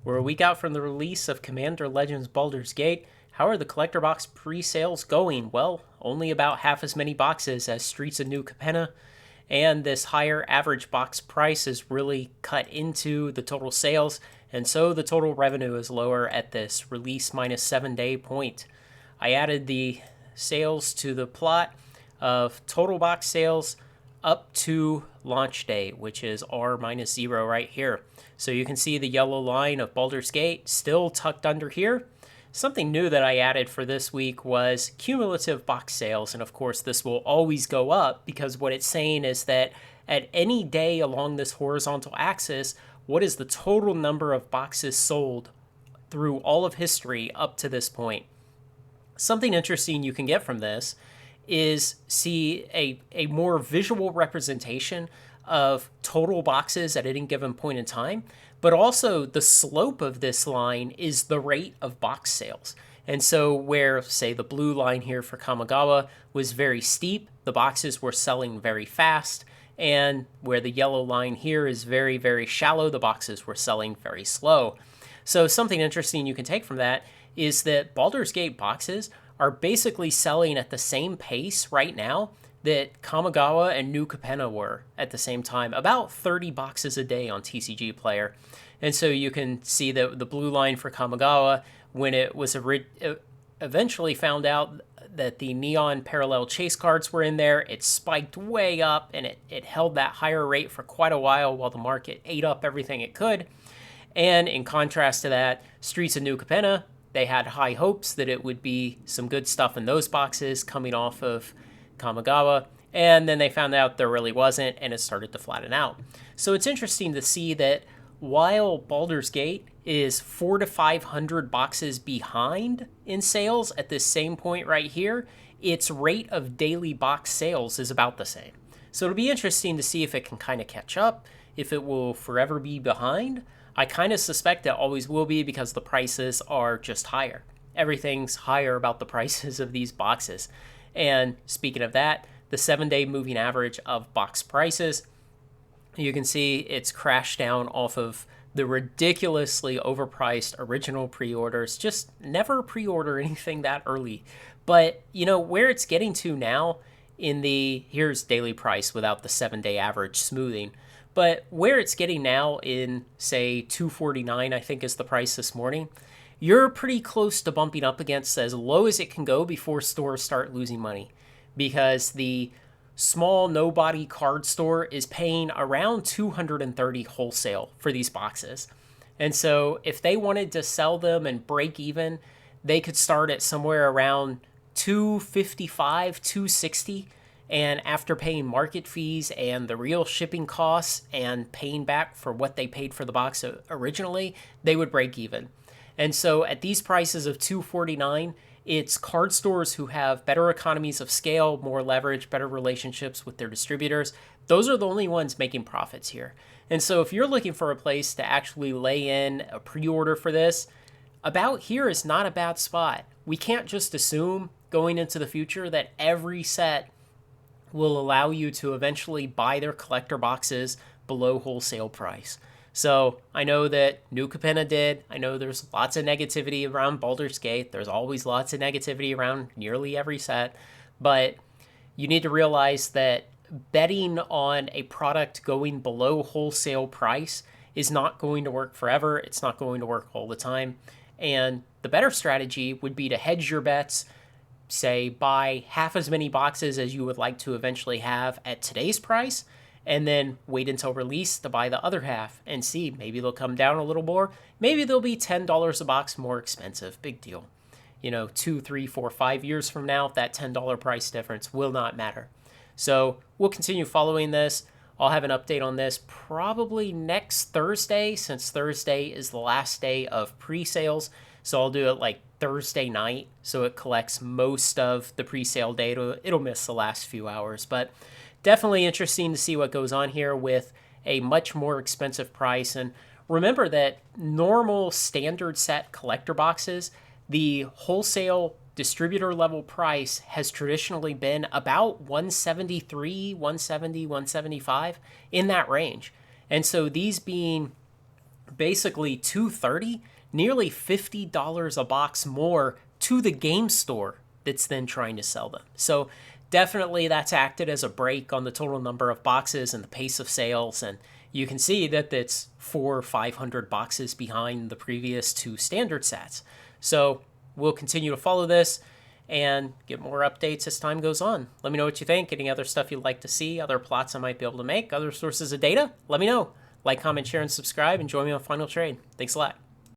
We're a week out from the release of Commander Legends Baldur's Gate. How are the collector box pre-sales going? Well, only about half as many boxes as Streets of New Capenna, and this higher average box price is really cut into the total sales, and so the total revenue is lower at this release minus 7 day point. I added the sales to the plot of total box sales up to launch day, which is R minus 0 right here. So you can see the yellow line of Baldur's Gate still tucked under here. Something new that I added for this week was cumulative box sales. And of course, this will always go up because what it's saying is that at any day along this horizontal axis, what is the total number of boxes sold through all of history up to this point? Something interesting you can get from this is see a more visual representation of total boxes at any given point in time, but also the slope of this line is the rate of box sales. And so where, say, the blue line here for Kamigawa was very steep, the boxes were selling very fast, and where the yellow line here is very, very shallow, the boxes were selling very slow. So something interesting you can take from that is that Baldur's Gate boxes are basically selling at the same pace right now that Kamigawa and New Capenna were at the same time, about 30 boxes a day on TCG Player. And so you can see that the blue line for Kamigawa, when it was eventually found out that the neon parallel chase cards were in there, it spiked way up and it held that higher rate for quite a while the market ate up everything it could. And in contrast to that, Streets of New Capenna, they had high hopes that it would be some good stuff in those boxes coming off of Kamigawa, and then they found out there really wasn't, and it started to flatten out. So it's interesting to see that while Baldur's Gate is 400 to 500 boxes behind in sales at this same point right here, its rate of daily box sales is about the same. So it'll be interesting to see if it can kind of catch up, if it will forever be behind. I kind of suspect it always will be because the prices are just higher. Everything's higher about the prices of these boxes. And speaking of that, the 7 day moving average of box prices, you can see it's crashed down off of the ridiculously overpriced original pre-orders. Just never pre-order anything that early. But, you know, where it's getting to now here's daily price without the 7 day average smoothing. But where it's getting now in, say, $249, I think is the price this morning, you're pretty close to bumping up against as low as it can go before stores start losing money. Because the small nobody card store is paying around $230 wholesale for these boxes. And so if they wanted to sell them and break even, they could start at somewhere around $255, $260. And after paying market fees and the real shipping costs and paying back for what they paid for the box originally, they would break even. And so at these prices of $249, it's card stores who have better economies of scale, more leverage, better relationships with their distributors. Those are the only ones making profits here. And so if you're looking for a place to actually lay in a pre-order for this, about here is not a bad spot. We can't just assume going into the future that every set will allow you to eventually buy their collector boxes below wholesale price. So I know that New Capenna did. I know there's lots of negativity around Baldur's Gate. There's always lots of negativity around nearly every set. But you need to realize that betting on a product going below wholesale price is not going to work forever. It's not going to work all the time. And the better strategy would be to hedge your bets, say buy half as many boxes as you would like to eventually have at today's price, and then wait until release to buy the other half and see. Maybe they'll come down a little more. Maybe they'll be $10 a box more expensive. Big deal. 2, 3, 4, 5 years from now, that $10 price difference will not matter. So we'll continue following this. I'll have an update on this probably next Thursday, since Thursday is the last day of pre-sales. So I'll do it like Thursday night, so it collects most of the pre-sale data. It'll miss the last few hours, but definitely interesting to see what goes on here with a much more expensive price. And remember that normal standard set collector boxes, the wholesale distributor level price has traditionally been about 173, 170, 175 in that range. And so these being basically $230, nearly $50 a box more to the game store that's then trying to sell them. So definitely that's acted as a brake on the total number of boxes and the pace of sales. And you can see that it's 400 or 500 boxes behind the previous two standard sets. So we'll continue to follow this and get more updates as time goes on. Let me know what you think. Any other stuff you'd like to see, other plots I might be able to make, other sources of data, let me know. Like, comment, share, and subscribe, and join me on Final Trade. Thanks a lot.